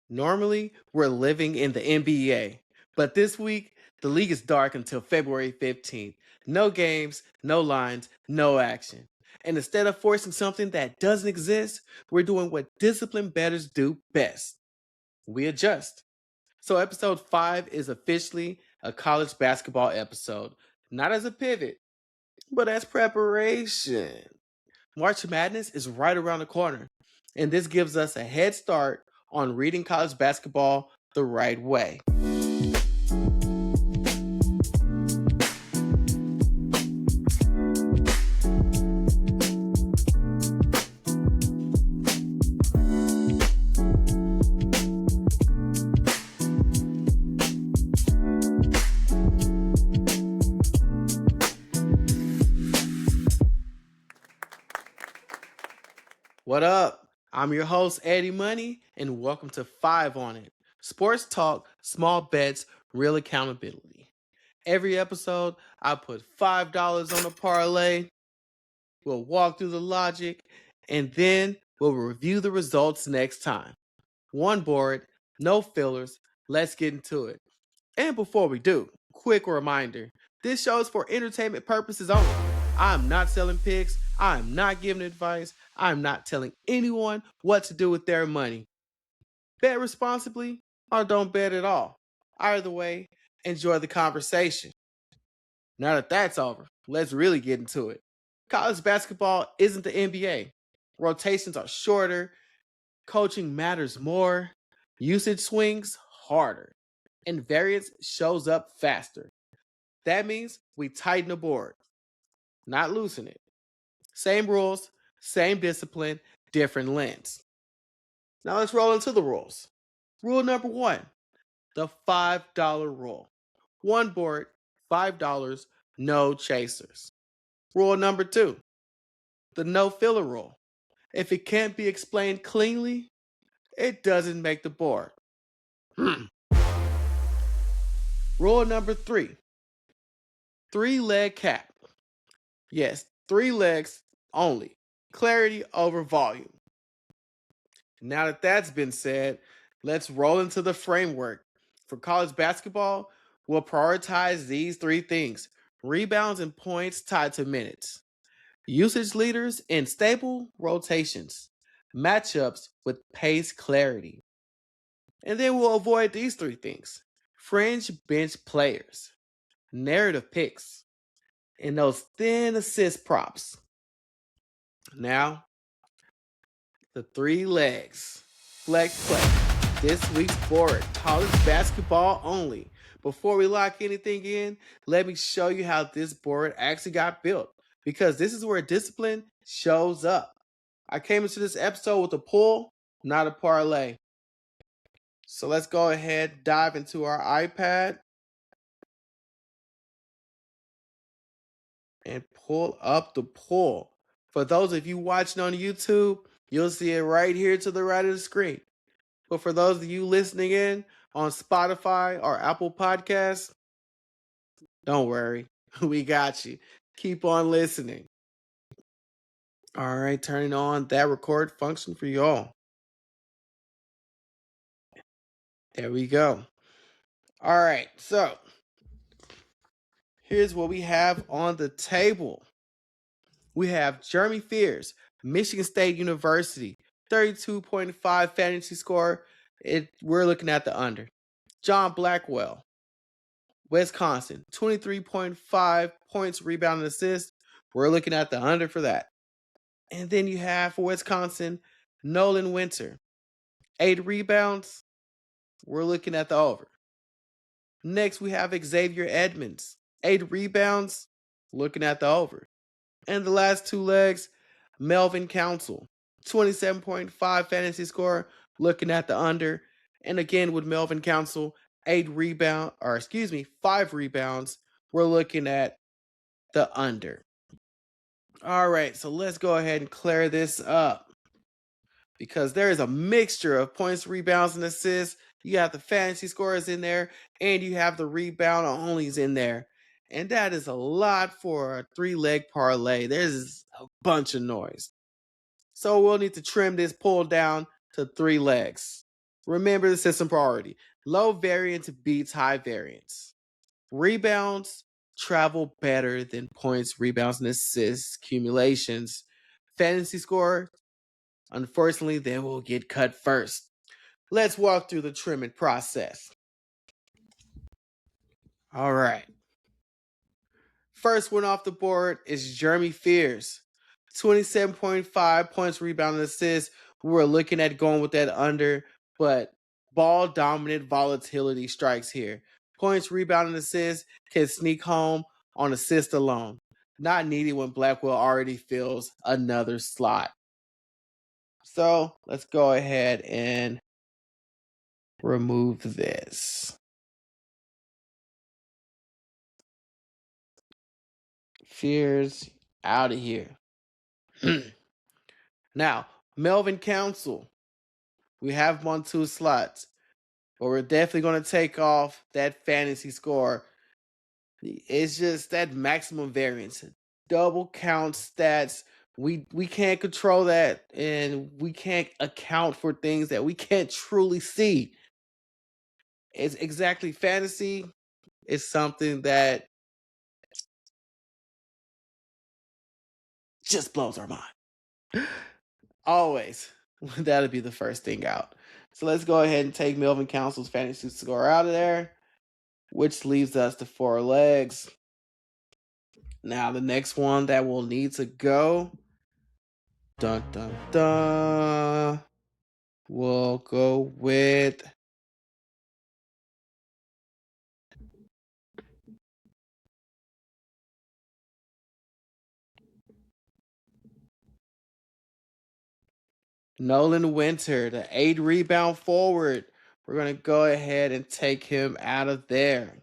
Normally, we're living in the NBA, but this week, the league is dark until February 15th. No games, no lines, no action. And instead of forcing something that doesn't exist, we're doing what disciplined bettors do best. We adjust. So, episode 5 is officially a college basketball episode, not as a pivot, but as preparation. March Madness is right around the corner, and this gives us a head start on reading college basketball the right way. What up? I'm your host, Eddy Money, and welcome to 5 on It. Sports talk, small bets, real accountability. Every episode, I put $5 on a parlay. We'll walk through the logic, and then we'll review the results next time. One board, no fillers. Let's get into it. And before we do, quick reminder, this show is for entertainment purposes only. I'm not selling picks. I'm not giving advice. I'm not telling anyone what to do with their money. Bet responsibly or don't bet at all. Either way, enjoy the conversation. Now that that's over, let's really get into it. College basketball isn't the NBA. Rotations are shorter, coaching matters more, usage swings harder, and variance shows up faster. That means we tighten the board, not loosen it. Same rules, same discipline, different lens. Now let's roll into the rules. Rule number 1, the $5 rule. One board, $5, no chasers. Rule number 2, the no filler rule. If it can't be explained cleanly, it doesn't make the board. Rule number 3, 3-leg cap. Yes, 3 legs only. Clarity over volume. Now that that's been said, let's roll into the framework. For college basketball, we'll prioritize these 3 things: rebounds and points tied to minutes, usage leaders and stable rotations, matchups with pace clarity. And then we'll avoid these 3 things: fringe bench players, narrative picks, and those thin assist props. Now, the 3 legs. Flex play. This week's board, college basketball only. Before we lock anything in, let me show you how this board actually got built, because this is where discipline shows up. I came into this episode with a pull, not a parlay. So let's go ahead, dive into our iPad and pull up the pull. For those of you watching on YouTube, you'll see it right here to the right of the screen. But for those of you listening in on Spotify or Apple Podcasts, don't worry, we got you. Keep on listening. All right, turning on that record function for y'all. There we go. All right, so here's what we have on the table. We have Jeremy Fears, Michigan State University, 32.5 fantasy score. We're looking at the under. John Blackwell, Wisconsin, 23.5 points, rebound, and assist. We're looking at the under for that. And then you have for Wisconsin, Nolan Winter, 8 rebounds. We're looking at the over. Next, we have Xavier Edmonds, 8 rebounds. Looking at the over. And the last 2 legs, Melvin Council, 27.5 fantasy score. Looking at the under. And again, with Melvin Council, 5 rebounds. We're looking at the under. All right, so let's go ahead and clear this up, because there is a mixture of points, rebounds, and assists. You have the fantasy scores in there, and you have the rebound onlys in there. And that is a lot for a 3-leg parlay. There's a bunch of noise. So we'll need to trim this pull down to 3 legs. Remember the system priority. Low variance beats high variance. Rebounds travel better than points, rebounds, and assists accumulations. Fantasy score, unfortunately, they will get cut first. Let's walk through the trimming process. All right. First one off the board is Jeremy Fears. 27.5 points, rebound, and assists. We were looking at going with that under, but ball dominant volatility strikes here. Points, rebound, and assists can sneak home on assist alone. Not needed when Blackwell already fills another slot. So let's go ahead and remove this. Fears out of here. Now, Melvin Council. We have him on 2 slots, but we're definitely going to take off that fantasy score. It's just that maximum variance, double count stats. We can't control that, and we can't account for things that we can't truly see. It's exactly fantasy. It's something that just blows our mind. Always. That'll be the first thing out. So let's go ahead and take Melvin Council's fantasy score out of there, which leaves us to 4 legs. Now the next one that will need to go, dun dun dun, we'll go with Nolan Winter, the 8 rebound forward. We're going to go ahead and take him out of there,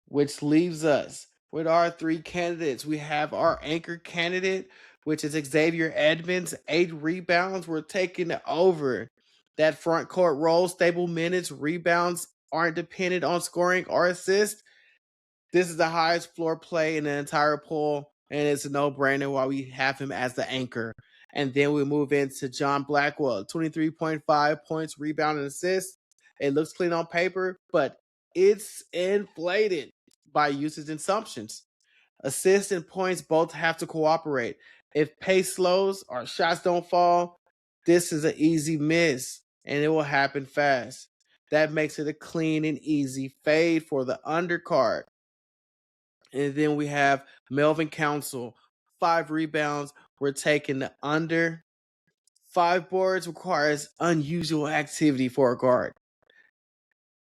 which leaves us with our 3 candidates. We have our anchor candidate, which is Xavier Edmonds, 8 rebounds. We're taking over that front court role, stable minutes, rebounds aren't dependent on scoring or assist. This is the highest floor play in the entire pool, and it's a no-brainer why we have him as the anchor. And then we move into John Blackwell, 23.5 points, rebound, and assists. It looks clean on paper, but it's inflated by usage and assumptions. Assists and points both have to cooperate. If pace slows or shots don't fall, this is an easy miss, and it will happen fast. That makes it a clean and easy fade for the undercard. And then we have Melvin Council, 5 rebounds. We're taking the under. 5 boards requires unusual activity for a guard.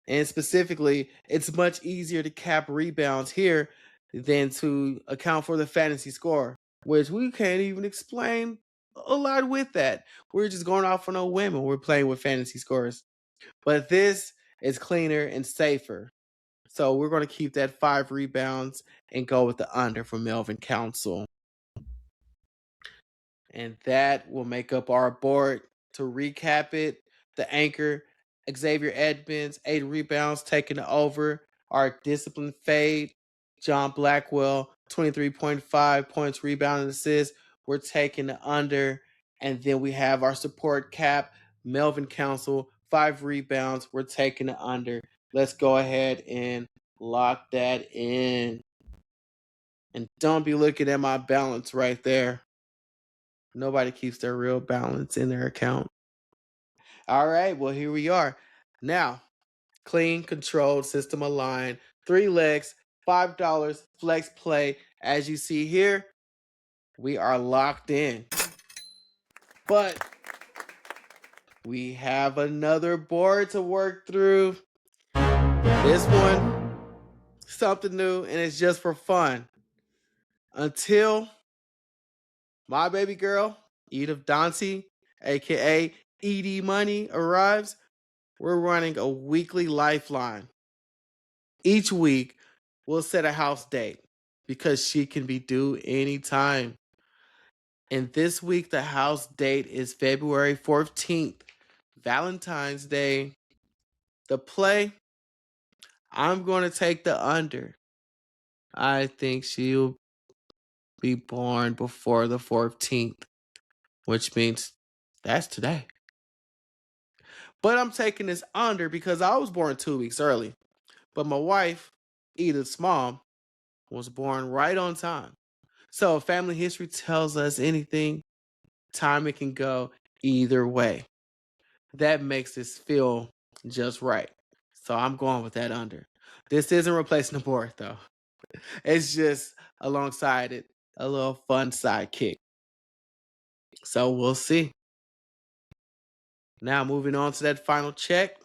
And specifically, it's much easier to cap rebounds here than to account for the fantasy score, which we can't even explain a lot with that. We're just going off on a whim when we're playing with fantasy scores. But this is cleaner and safer. So we're going to keep that 5 rebounds and go with the under for Melvin Council. And that will make up our board. To recap it, the anchor, Xavier Edmonds, 8 rebounds, taking the over. Our disciplined fade, John Blackwell, 23.5 points, rebound, and assists. We're taking the under. And then we have our support cap, Melvin Council, 5 rebounds. We're taking the under. Let's go ahead and lock that in. And don't be looking at my balance right there. Nobody keeps their real balance in their account. All right, well, here we are. Now, clean, controlled, system aligned, 3 legs, $5, flex play. As you see here, we are locked in. But we have another board to work through. This one, something new, and it's just for fun. Until my baby girl, Edith Dante, aka Eddy Money, arrives, we're running a weekly lifeline. Each week, we'll set a house date because she can be due anytime. And this week, the house date is February 14th, Valentine's Day. The play, I'm going to take the under. I think she'll be born before the 14th, which means that's today. But I'm taking this under because I was born 2 weeks early. But my wife, Edith's mom, was born right on time. So if family history tells us anything, timing can go either way. That makes this feel just right. So I'm going with that under. This isn't replacing the board though. It's just alongside it, a little fun sidekick. So we'll see. Now moving on to that final check.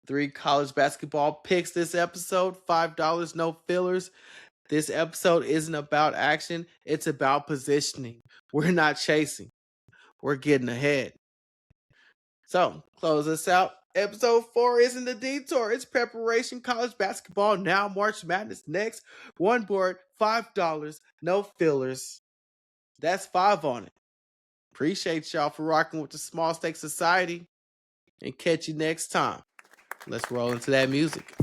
3 college basketball picks this episode, $5, no fillers. This episode isn't about action, it's about positioning. We're not chasing, we're getting ahead. So, close us out. Episode 4 isn't the detour, it's preparation. College basketball now, March Madness next. One board, $5, no fillers. That's 5 on it. Appreciate y'all for rocking with the Small Stakes Society, and catch you next time. Let's roll into that music.